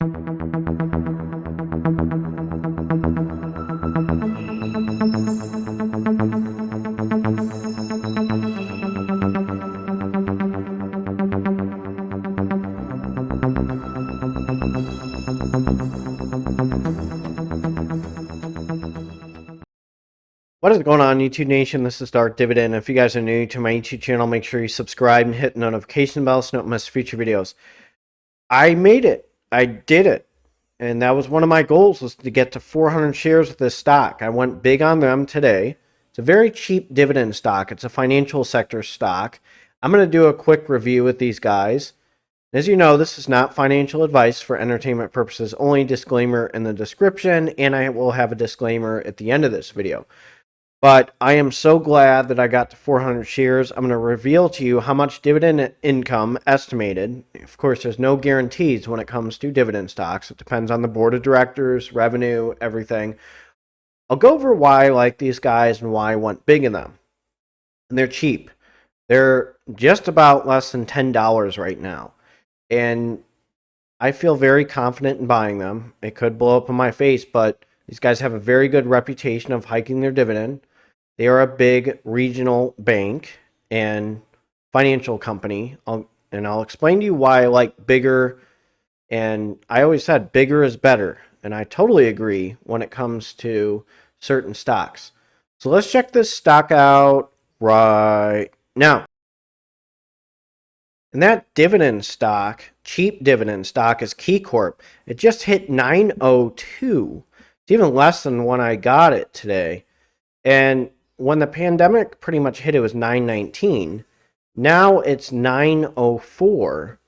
What is going on, YouTube Nation? This is Dark Dividend. If you guys are new to my YouTube channel, make sure you subscribe and hit the notification bell so you don't miss future videos. I made it. I did it. And that was one of my goals, was to get to 400 shares of this stock. I went big on them today. It's a very cheap dividend stock. It's a financial sector stock. I'm going to do a quick review with these guys. As you know, this is not financial advice for entertainment purposes only. Disclaimer in the description, and I will have a disclaimer at the end of this video. But I am so glad that I got to 400 shares. I'm going to reveal to you how much dividend income estimated. Of course, there's no guarantees when it comes to dividend stocks. It depends on the board of directors, revenue, everything. I'll go over why I like these guys and why I went big in them. And they're cheap. They're just about less than $10 right now. And I feel very confident in buying them. It could blow up in my face, but these guys have a very good reputation of hiking their dividend. They are a big regional bank and financial company. I'll explain to you why I like bigger. And I always said bigger is better. And I totally agree when it comes to certain stocks. So let's check this stock out right now. And that dividend stock, cheap dividend stock, is KeyCorp. It just hit 902. It's even less than when I got it today. And when the pandemic pretty much hit, it was 919. Now it's 904.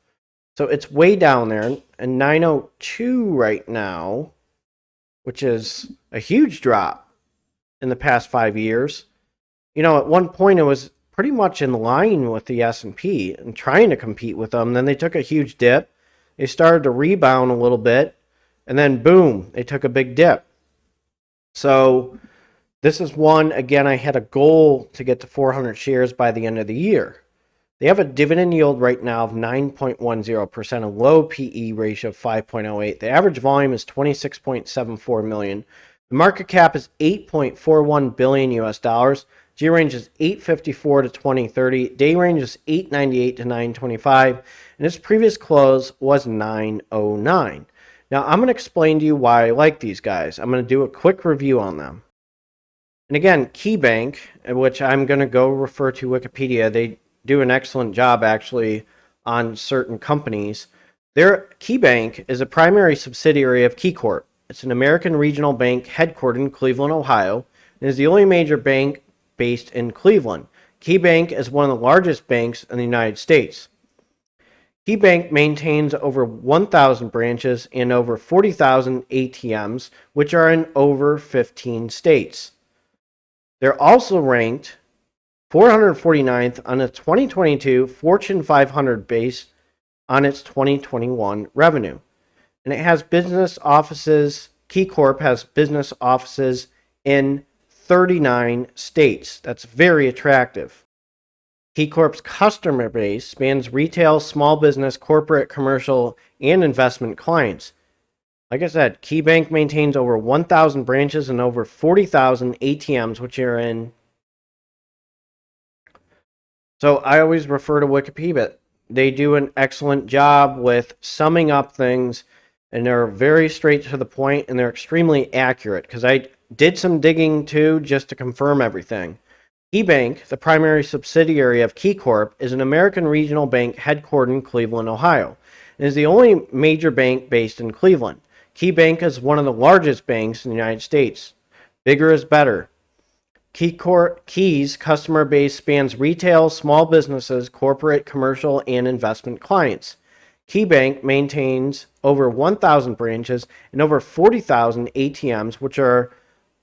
So it's way down there. And 902 right now, which is a huge drop in the past 5 years. You know, at one point it was pretty much in line with the S&P and trying to compete with them. Then they took a huge dip. They started to rebound a little bit. And then boom, they took a big dip. So this is one, again, I had a goal to get to 400 shares by the end of the year. They have a dividend yield right now of 9.10%, a low PE ratio of 5.08. The average volume is 26.74 million. The market cap is 8.41 billion US dollars. G range is 854 to 2030. Day range is 898 to 925. And its previous close was 909. Now, I'm going to explain to you why I like these guys. I'm going to do a quick review on them. And again, KeyBank, which I'm going to go refer to Wikipedia, they do an excellent job actually on certain companies. Their KeyBank is a primary subsidiary of KeyCorp. It's an American regional bank headquartered in Cleveland, Ohio, and is the only major bank based in Cleveland. KeyBank is one of the largest banks in the United States. KeyBank maintains over 1,000 branches and over 40,000 ATMs, which are in over 15 states. They're also ranked 449th on the 2022 Fortune 500 based on its 2021 revenue. And it has business offices, KeyCorp has business offices in 39 states. That's very attractive. KeyCorp's customer base spans retail, small business, corporate, commercial, and investment clients. Like I said, KeyBank maintains over 1,000 branches and over 40,000 ATMs, which are in. So I always refer to Wikipedia, but they do an excellent job with summing up things, and they're very straight to the point, and they're extremely accurate, because I did some digging too just to confirm everything. KeyBank, the primary subsidiary of KeyCorp, is an American regional bank headquartered in Cleveland, Ohio. It is the only major bank based in Cleveland. KeyBank is one of the largest banks in the United States. Bigger is better. Key's customer base spans retail, small businesses, corporate, commercial, and investment clients. KeyBank maintains over 1,000 branches and over 40,000 ATMs, which are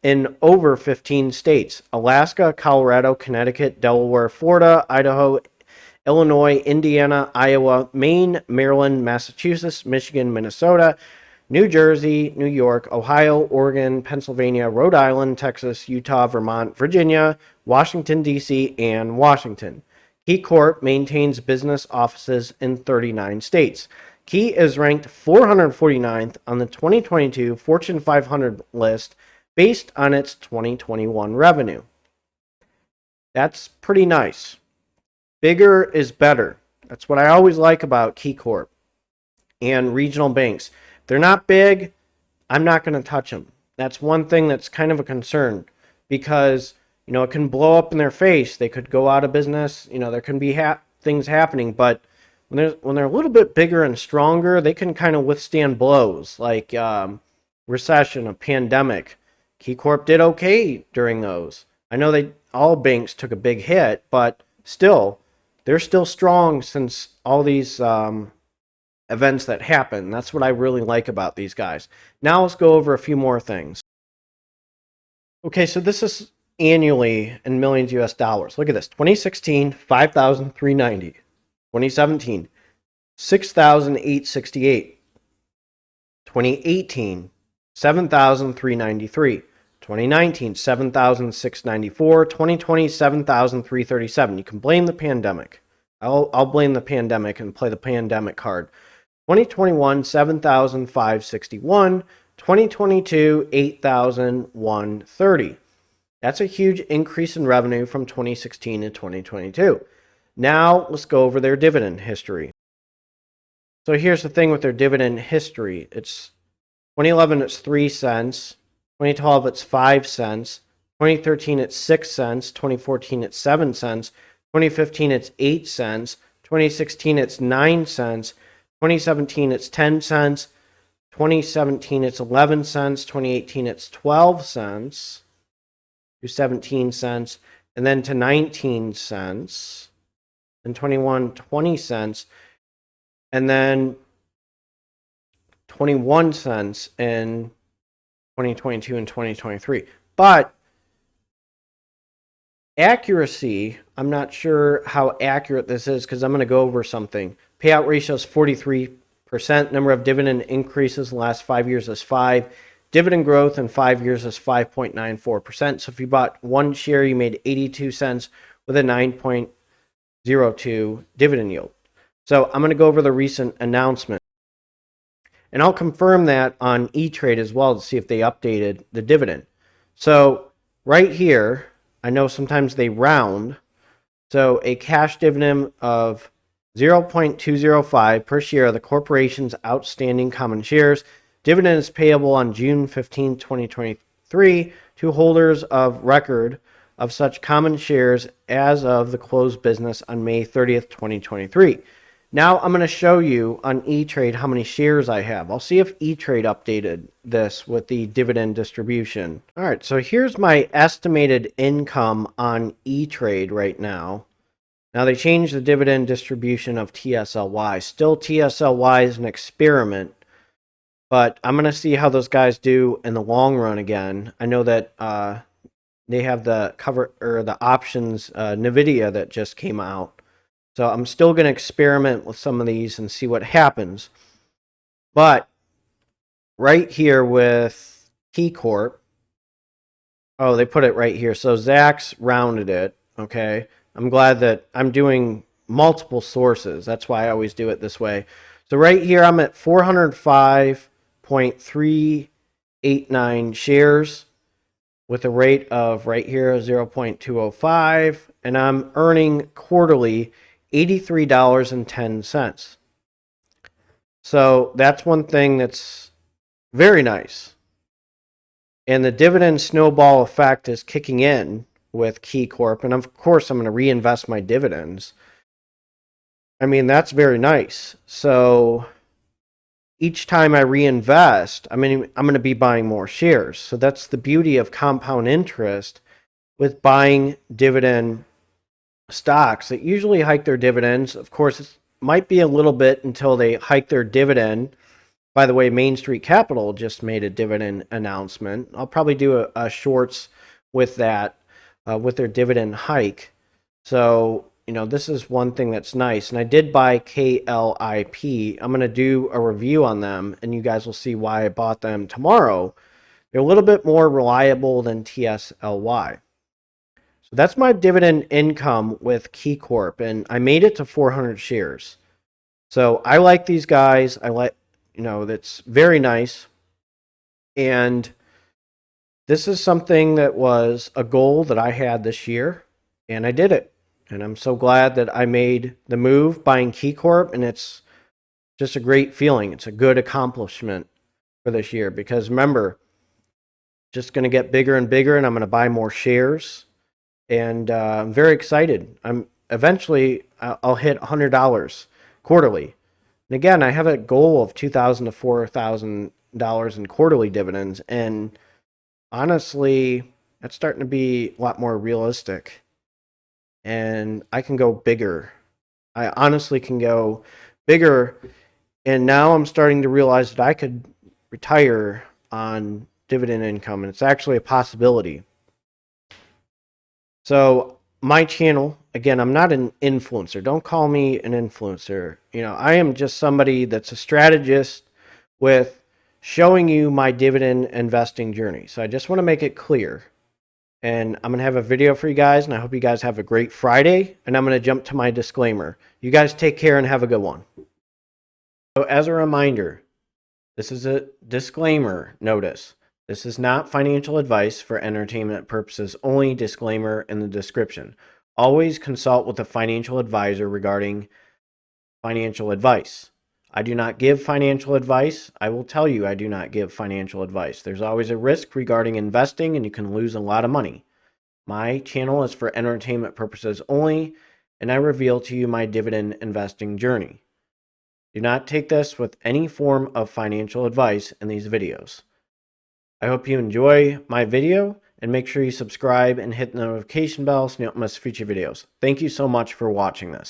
in over 15 states: Alaska, Colorado, Connecticut, Delaware, Florida, Idaho, Illinois, Indiana, Iowa, Maine, Maryland, Massachusetts, Michigan, Minnesota, New Jersey, New York, Ohio, Oregon, Pennsylvania, Rhode Island, Texas, Utah, Vermont, Virginia, Washington, D.C., and Washington. KeyCorp maintains business offices in 39 states. Key is ranked 449th on the 2022 Fortune 500 list based on its 2021 revenue. That's pretty nice. Bigger is better. That's what I always like about KeyCorp and regional banks. They're not big. I'm not going to touch them. That's one thing that's kind of a concern because, it can blow up in their face. They could go out of business. There can be things happening, but when they're a little bit bigger and stronger, they can kind of withstand blows like recession, a pandemic. KeyCorp did okay during those. I know all banks took a big hit, but still, they're still strong since all these events that happen. That's what I really like about these guys. Now let's go over a few more things. Okay, so this is annually in millions US dollars. Look at this. 2016, 5,390. 2017, 6,868. 2018, 7,393. 2019, 7,694. 2020, 7,337. You can blame the pandemic. I'll blame the pandemic and play the pandemic card. 2021, 7,561. 2022, 8,130. That's a huge increase in revenue from 2016 to 2022. Now let's go over their dividend history. So here's the thing with their dividend history. It's 2011, it's 3 cents. 2012, it's 5 cents. 2013, it's 6 cents. 2014, it's 7 cents. 2015, it's 8 cents. 2016, it's 9 cents. 2017, it's 10 cents. 2017, it's 11 cents. 2018, it's 12 cents to 17 cents. And then to 19 cents. And 21, 20 cents. And then 21 cents in 2022 and 2023. But accuracy, I'm not sure how accurate this is because I'm going to go over something. Payout ratio is 43%. Number of dividend increases in the last 5 years is 5. Dividend growth in 5 years is 5.94%. So if you bought one share, you made 82 cents with a 9.02 dividend yield. So I'm going to go over the recent announcement. And I'll confirm that on E-Trade as well to see if they updated the dividend. So right here, I know sometimes they round. So a cash dividend of 0.205 per share of the corporation's outstanding common shares. Dividend is payable on June 15, 2023 to holders of record of such common shares as of the close business on May 30th, 2023. Now I'm going to show you on E-Trade how many shares I have. I'll see if E-Trade updated this with the dividend distribution. All right, so here's my estimated income on E-Trade right now. Now they changed the dividend distribution of TSLY. Still TSLY is an experiment, but I'm going to see how those guys do in the long run again. I know that they have the cover or the options NVIDIA that just came out. So I'm still going to experiment with some of these and see what happens. But right here with KeyCorp, oh, they put it right here. So Zach's rounded it, okay? I'm glad that I'm doing multiple sources. That's why I always do it this way. So right here, I'm at 405.389 shares with a rate of right here 0.205, and I'm earning quarterly $83.10. So that's one thing that's very nice. And the dividend snowball effect is kicking in with KeyCorp. And of course, I'm going to reinvest my dividends. I mean, that's very nice. So each time I reinvest, I'm going to be buying more shares. So that's the beauty of compound interest with buying dividend stocks that usually hike their dividends. Of course, it might be a little bit until they hike their dividend. By the way, Main Street Capital just made a dividend announcement. I'll probably do a shorts with that, with their dividend hike. So, this is one thing that's nice. And I did buy KLIP. I'm going to do a review on them, and you guys will see why I bought them tomorrow. They're a little bit more reliable than TSLY. So that's my dividend income with KeyCorp, and I made it to 400 shares. So I like these guys. I like, that's very nice. And this is something that was a goal that I had this year, and I did it. And I'm so glad that I made the move buying KeyCorp, and it's just a great feeling. It's a good accomplishment for this year because remember, just going to get bigger and bigger, and I'm going to buy more shares. And I'm very excited. Eventually I'll hit $100 quarterly. And again, I have a goal of $2,000 to $4,000 in quarterly dividends, and honestly, that's starting to be a lot more realistic. And I can go bigger. I honestly can go bigger. And now I'm starting to realize that I could retire on dividend income, and it's actually a possibility. So my channel, again, I'm not an influencer. Don't call me an influencer. I am just somebody that's a strategist with showing you my dividend investing journey. So I just want to make it clear. And I'm going to have a video for you guys, and I hope you guys have a great Friday. And I'm going to jump to my disclaimer. You guys take care and have a good one. So as a reminder, this is a disclaimer notice. This is not financial advice for entertainment purposes only. Disclaimer in the description. Always consult with a financial advisor regarding financial advice. I do not give financial advice. I will tell you I do not give financial advice. There's always a risk regarding investing, and you can lose a lot of money. My channel is for entertainment purposes only, and I reveal to you my dividend investing journey. Do not take this with any form of financial advice in these videos. I hope you enjoy my video, and make sure you subscribe and hit the notification bell so you don't miss future videos. Thank you so much for watching this.